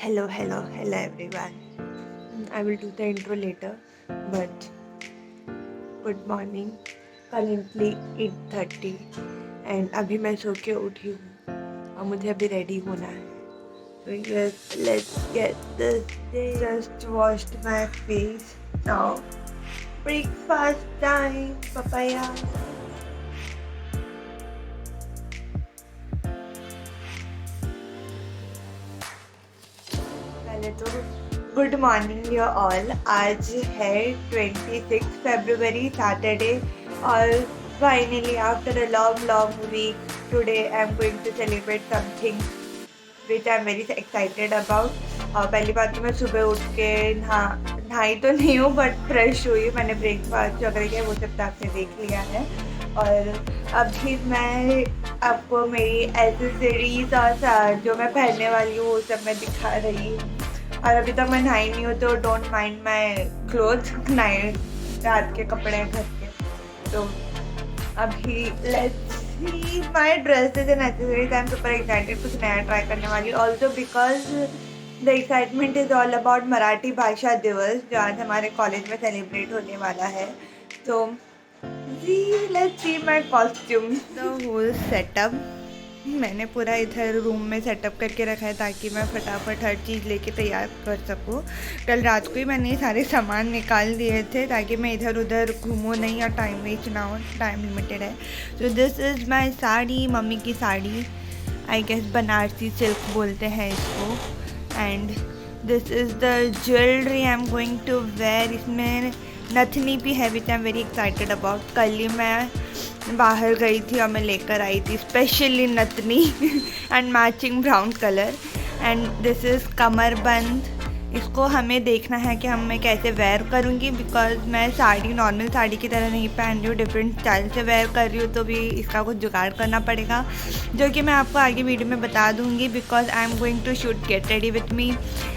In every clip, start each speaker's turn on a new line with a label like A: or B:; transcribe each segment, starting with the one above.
A: Hello everyone. I will do the intro later, but good morning. Currently 8:30 and अभी मैं सो के उठी हूँ और मुझे अभी रेडी होना है. So yes, let's get this day. Just washed my face. Now breakfast time. Papaya. पहले तो गुड मॉर्निंग यू ऑल. आज है 26 फरवरी सैटरडे और finally after a long week today I am going to celebrate something which I am very excited about. और पहली बात तो मैं सुबह उठ के नहाई तो नहीं हूँ बट फ्रेश हुई. मैंने ब्रेकफास्ट वगैरह किया, वो सब तो आपने देख लिया है. और अभी मैं आपको मेरी एसेसरीज और जो मैं पहनने वाली हूँ वो सब मैं दिखा रही हूँ. और अभी तक मैं नहाई नहीं हूँ तो don't mind my clothes. Night रात के कपड़े घर के. तो अभी let's see my dresses and accessories. I am super excited. कुछ नया ट्राई करने वाली. Also because the excitement is all about Marathi भाषा दिवस जो आज हमारे कॉलेज में सेलिब्रेट होने वाला है. तो let's see my costume. The whole setup मैंने पूरा इधर रूम में सेटअप करके रखा है ताकि मैं फटाफट हर चीज़ लेके तैयार कर सकूँ. कल रात को ही मैंने सारे सामान निकाल दिए थे ताकि मैं इधर उधर घूमूँ नहीं और टाइम वेस्ट ना हो. टाइम लिमिटेड है. तो this is my sari, mummy की sari. I guess Banarasi silk बोलते हैं इसको. And this is the jewellery I am going to wear. इसमें नथनी भी है which I am very excited about. कल ही मैं बाहर गई थी और मैं लेकर आई थी specially nathni and matching brown colour. And this is kamarband. इसको हमें देखना है कि हम मैं कैसे वेयर करूँगी बिकॉज मैं साड़ी नॉर्मल साड़ी की तरह नहीं पहन रही हूँ. डिफरेंट स्टाइल से वेयर कर रही हूँ तो भी इसका कुछ जुगाड़ करना पड़ेगा जो कि मैं आपको आगे वीडियो में बता दूँगी because I am going to shoot get ready with me.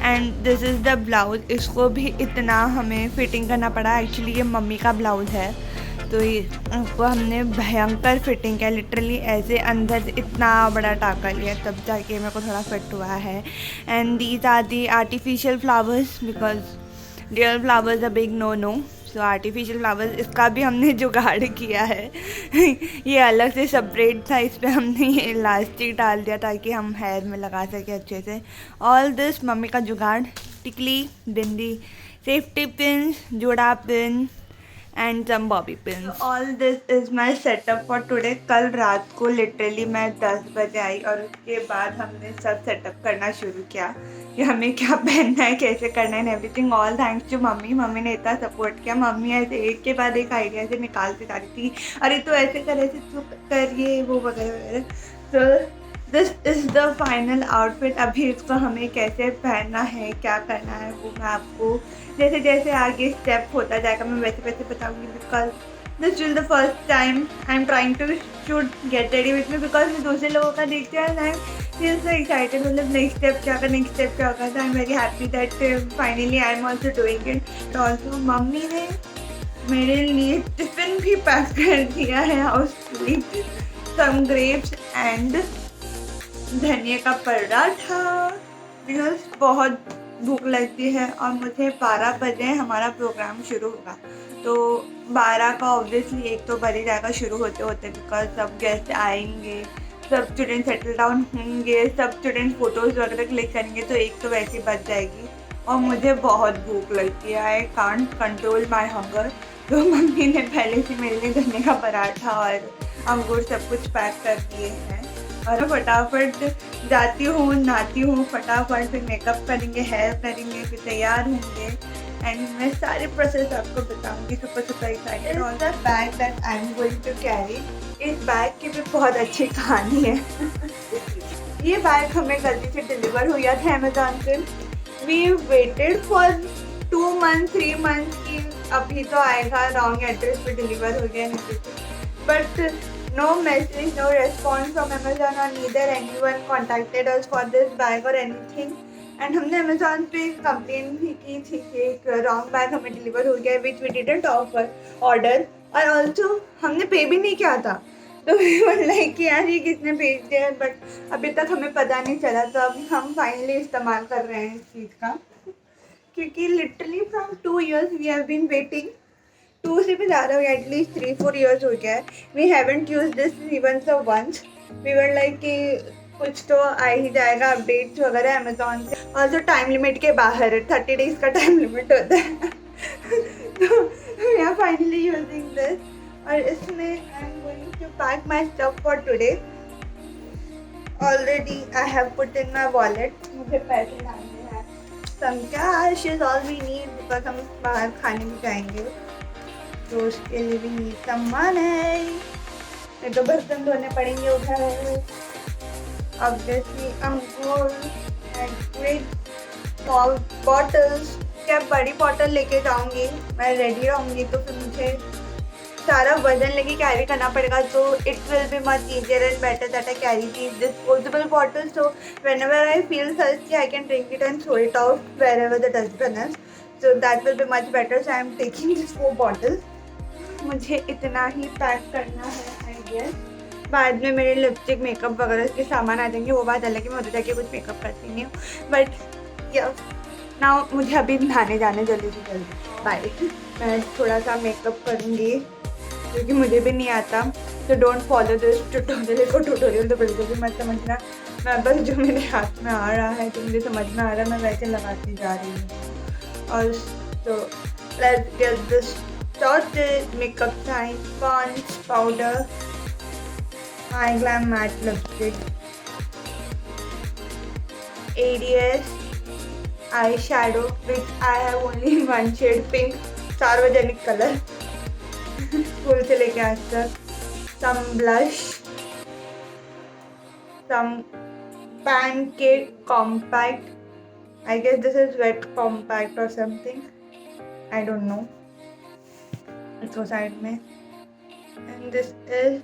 A: And this is the blouse. इसको भी इतना हमें फिटिंग करना पड़ा. एक्चुअली ये मम्मी का ब्लाउज है तो इसको हमने भयंकर फिटिंग किया. लिटरली ऐसे अंदर इतना बड़ा टाका लिया तब जाके मेरे को थोड़ा फिट हुआ है. And these are the artificial flowers because real flowers a big no. So artificial flowers इसका भी हमने जुगाड़ किया है. ये अलग से सेपरेट था. इस पर हमने ये इलास्टिक डाल दिया ताकि हम हेयर में लगा सकें अच्छे से. ऑल दिस मम्मी का जुगाड़. टिकली, बिंदी, सेफ्टी पिन, जोड़ा pin and some bobby pins. All this is my setup for today. कल रात को लिटरली मैं 10 बजे आई और उसके बाद हमने सब सेटअप करना शुरू किया कि हमें क्या पहनना है, कैसे करना है, everything. All thanks to mummy. Mummy ने इतना सपोर्ट किया. मम्मी ऐसे एक के बाद एक आइडिया से निकालती जा रही थी. अरे तो ऐसे कर, ऐसे तो करिए, वो वगैरह वगैरह. तो this is the final outfit. अभी इसको हमें कैसे पहनना है, क्या करना है, वो मैं आपको जैसे जैसे आगे स्टेप होता जाएगा मैं वैसे वैसे बताऊँगी. Because this is the first time I am trying to shoot get ready with me because मैं दूसरे लोगों का देखती हूँ and I am so excited. मतलब नेक्स्ट स्टेप क्या होगा, नेक्स्ट स्टेप क्या होगा. तो I am very happy that finally I am also doing it. Also mummy ने मेरे लिए टिफ़िन भी पैक कर दिया है. हाउसफुली सम ग्रेप्स एंड धनिया का पराठा बिकॉज बहुत भूख लगती है. और मुझे 12 बजे हमारा प्रोग्राम शुरू होगा तो 12 का ऑब्वियसली एक तो बज ही जाएगा शुरू होते होते बिकॉज सब गेस्ट आएंगे, सब स्टूडेंट सेटल डाउन होंगे, सब स्टूडेंट फ़ोटोज़ वगैरह क्लिक करेंगे तो एक तो वैसे ही बच जाएगी. और मुझे बहुत भूख लगती है. I can't control my hunger. तो मम्मी ने पहले से मेरे लिए धनिया का पराठा और अंगूर सब कुछ पैक कर दिए हैं. और फटाफट जाती हूँ, नहाती हूँ, फटाफट फिर मेकअप करेंगे, हेयर करेंगे, फिर तैयार होंगे एंड मैं सारे प्रोसेस आपको बताऊँगी. Super excited. On the bag that I am going to carry. इस बैग की भी बहुत अच्छी कहानी है. ये बैग हमें गलती से डिलीवर हुआ था अमेजॉन से. We waited for 2 months 3 months की अभी तो आएगा, रॉन्ग एड्रेस पे डिलीवर हो गया नहीं. But no message, no response from Amazon or neither anyone contacted us for this bag or anything. And हमने अमेजोन पे कंप्लेन भी की थी कि एक रॉन्ग बैग हमें डिलीवर हो गया विच वी डिडंट ऑर्डर. और ऑल्सो हमने पे भी नहीं किया था. तो लाइक कि यार ये किसने भेज दिया है, बट अभी तक हमें पता नहीं चला, तो अब हम फाइनली इस्तेमाल कर रहे हैं इस चीज़ का, क्योंकि literally from 2 years we have been waiting. 2 से भी ज़्यादा हो गया, एटलीस्ट 3-4 years हो गया है। We haven't use this even so once. We were like कि कुछ तो आ ही जाएगा अपडेट्स वगैरह अमेजोन से, और जो टाइम लिमिट के बाहर है, 30 days का टाइम लिमिट होता है। तो we are finally using this, और इसमें I am going to pack my stuff for today. Already I have put in my wallet, मुझे पैसे डालने हैं, some cash is all we need, because हम बाहर खाने भी जाएंगे, तो उसके लिए भी नीड सम मनी। नहीं तो बर्तन धोने पड़ेंगे उधर। ऑब्वियसली अंगूर एंड बॉटल्स, क्या बड़ी बॉटल लेके जाऊंगी, मैं रेडी रहूँगी तो फिर मुझे सारा वजन लेके कैरी करना पड़ेगा, तो it will be much easier and better that I carry these disposable bottles, so whenever I feel thirsty I can drink it and throw it out wherever the dustbin is, so that will be much better, so I am taking these 4 bottles। मुझे इतना ही pack करना है I guess, बाद में मेरे lipstick makeup वगैरह के सामान आ जाएंगे, वो बात अलग है, मैं उधर जाके कुछ मेकअप करती नहीं हूँ, बट या नाउ मुझे अभी नहाने जाने जल्दी से जल्दी, बाय। मैं थोड़ा सा मेकअप करूँगी क्योंकि मुझे भी नहीं आता, तो डोंट फॉलो दिस ट्यूटोरियल को, ट्यूटोरियल तो बिल्कुल भी मत समझना, मैं बस जो मेरे हाथ में आ रहा है, जो मुझे समझ में आ रहा है, मैं वैसे लगाती जा रही हूँ। और तो let's get this started. Makeup time, Pond's powder, eye glam matte lipstick, ADS eye shadow which I have only in 1 shade pink, सार्वजनिक कलर स्कूल से लेके आज तक, some blush, some pancake compact, I guess this is wet compact और something, I don't know, इसको side में, and this is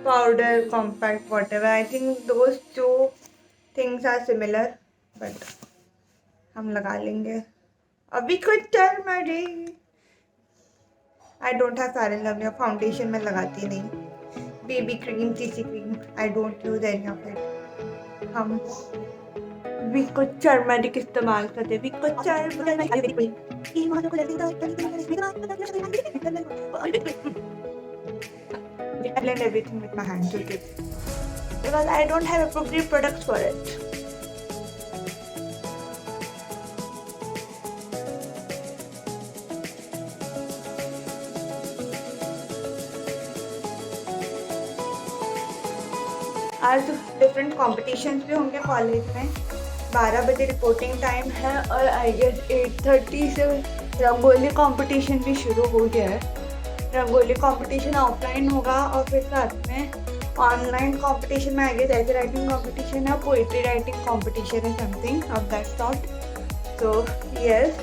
A: powder compact whatever, I think those 2 things are similar, but हम लगा लेंगे अभी कुछ turmeric. I don't have fair and lovely, foundation में लगाती नहीं, baby cream, CC cream, I don't use any of it. हम भी कुछ टर्मरिक इस्तेमाल करते, भी कुछ I blend everything with my hands because I don't have appropriate products for it. आज डिफरेंट कॉम्पिटिशन्स भी होंगे कॉलेज में। 12 बजे रिपोर्टिंग टाइम है और आई गेस 8:30 से रंगोली कंपटीशन भी शुरू हो गया है। रंगोली कंपटीशन ऑफलाइन होगा और फिर साथ में ऑनलाइन कंपटीशन में आई गेस ऐसे राइटिंग कंपटीशन है, पोइट्री राइटिंग कंपटीशन है, समथिंग ऑफ दैट सॉर्ट। तो यस,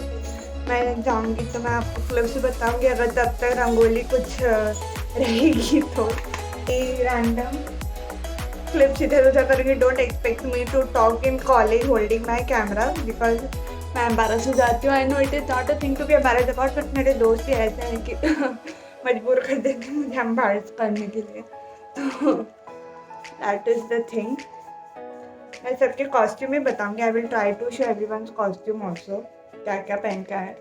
A: मैं जाऊँगी तो मैं आपको क्लब से बताऊँगी, अगर तब तक रंगोली कुछ रहेगी तो रैंडम क्लिप्स इधर उधर करेंगे। Don't expect me to talk in college holding my camera because मैं एम्बैरस हो जाती हूँ। I know it is not a thing to be embarrass about, but मेरे दोस्त ही ऐसे हैं कि मजबूर कर देते हैं मुझे एम्बैरस करने के लिए। तो दैट इज़ द थिंग। मैं सबके कॉस्ट्यूम ही बताऊँगी। I will try to show everyone's costume also, क्या क्या पहन का है।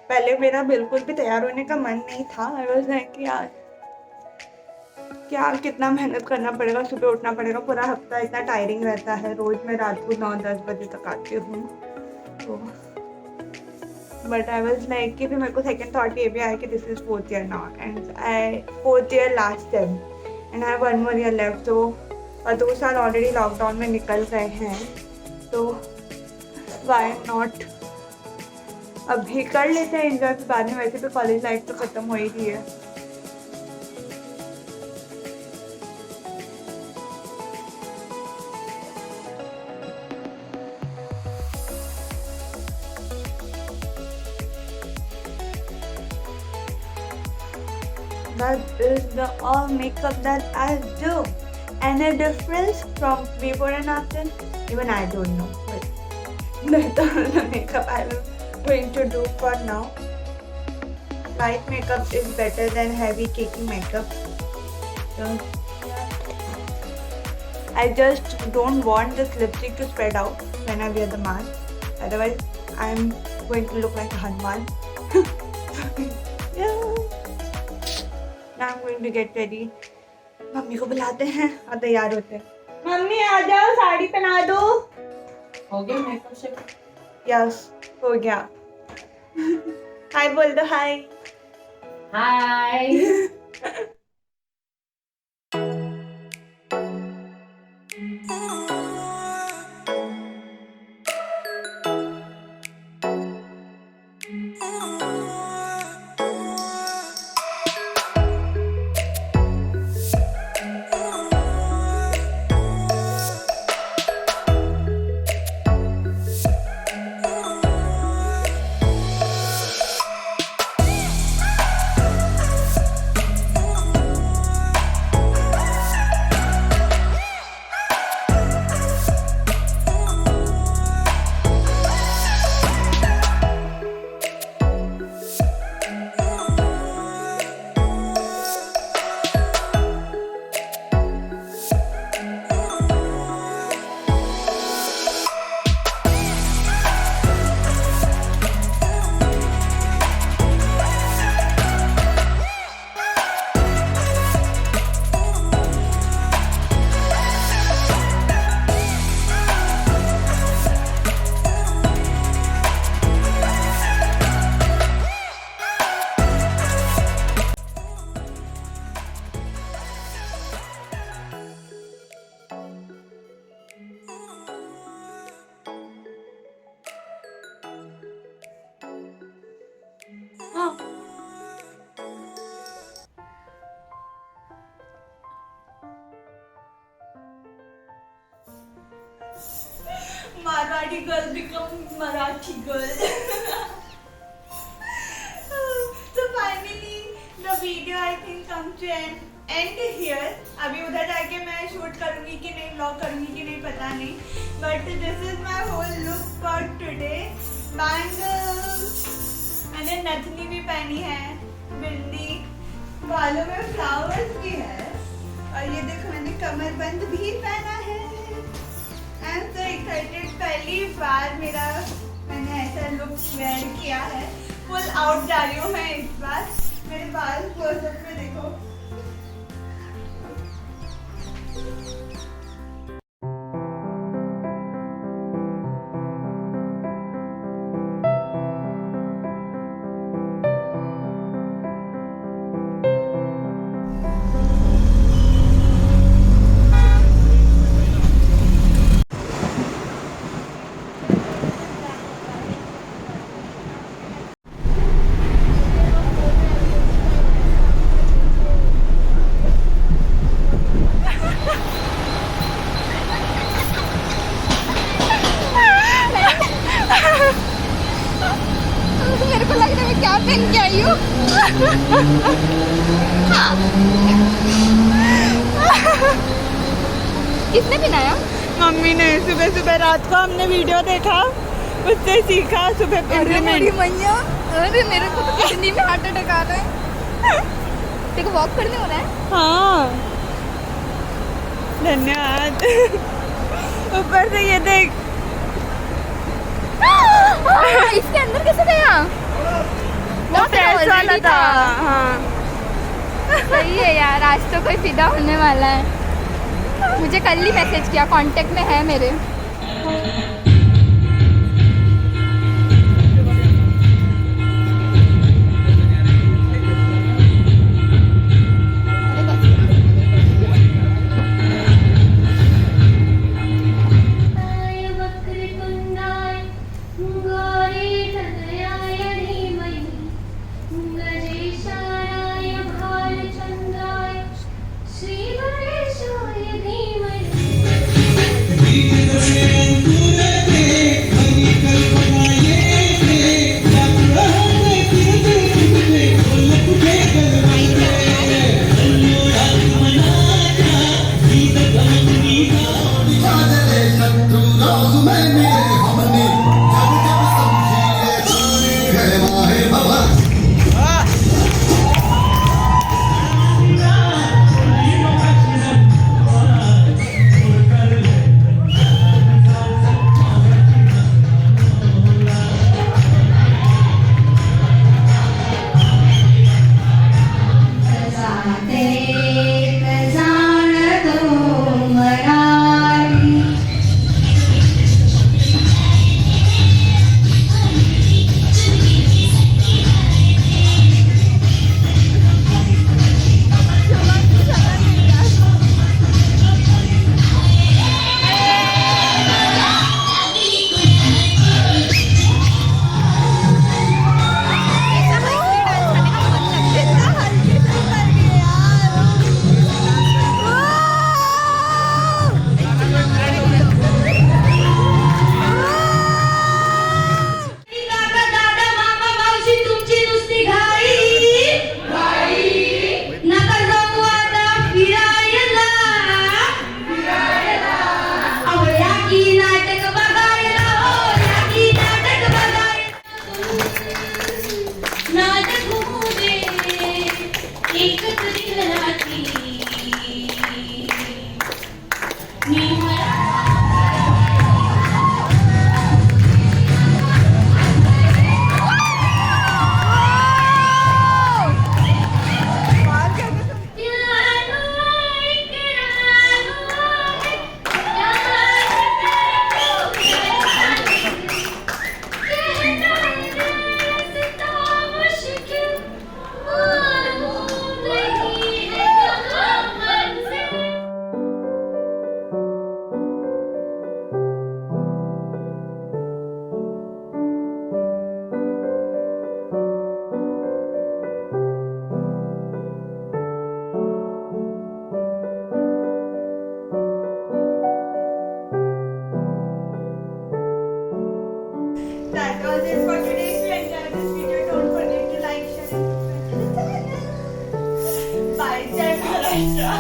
A: पहले मेरा बिल्कुल भी तैयार होने का मन नहीं था। आई वाज लाइक कि यार कितना मेहनत करना पड़ेगा, सुबह उठना पड़ेगा, पूरा हफ्ता इतना टायरिंग रहता है। रोज़ मैं रात को 9-10 बजे तक आती हूँ। तो बट आई वाज लाइक कि फिर मेरे को सेकंड थॉट ये भी आया कि this is 4th year now and I 4th year last sem and I have 1 more year left. तो और 2 साल ऑलरेडी लॉकडाउन में निकल गए हैं, तो वाई नॉट अभी कर लेते हैं एंजॉय। फिर बाद में वैसे भी कॉलेज लाइफ तो ख़त्म हो ही रही है। That is the all makeup that I do. And a difference from before and after, even I don't know. But that's all the makeup I'm going to do for now. Light makeup is better than heavy cakey makeup. I just don't want this lipstick to spread out when I wear the mask. Otherwise, I'm going to look like a Hanuman. Yeah. Now I'm going to get ready. Mummy को बुलाते हैं और तैयार होते हैं. Mummy आ जाओ, साड़ी पहना दो.
B: हो गया मेकअप से?
A: यस, हो गया. हाय बोल दो. हाय.
B: हाय.
A: Marathi girl become Marathi girl. So finally the video I think comes to an end here. अभी उधर जाके मैं शूट करूँगी कि नहीं, व्लॉग करूँगी कि नहीं पता नहीं. But this is my whole look for today. Bangles, मैंने नथनी भी पहनी है, बिंदी, बालों में फ्लावर्स भी है, और ये देखो मैंने कमरबंद भी पहना है. आई एम सो एक्साइटेड. पहली बार मैंने ऐसा लुक वेयर किया है. फुल आउट जा रही हूँ मैं इस बार. मेरे बाल क्लोजअप में देखो.
C: मेरे को लग रहा है मैं क्या पहन के आई हूँ. किसने पहनाया?
A: मम्मी ने. सुबह सुबह रात को हमने वीडियो देखा, उससे सीखा. सुबह
C: अरे मेरी मैया, अरे मेरे को तो किडनी में हार्ट अटैक आ रहा है. तेरे को वॉक करने हो रहा है?
A: हाँ, धन्यवाद. ऊपर से ये देख.
C: इसके अंदर कैसे गया?
A: वो फ्रेश वाला था. हाँ
C: सही है यार. आज तो कोई फिदा होने वाला है. मुझे कल ही मैसेज किया, कांटेक्ट में है मेरे.
D: वीर
A: That was it for today. If you enjoyed this video, don't forget to like, share, and subscribe to the channel. Bye, Jai Maharashtra.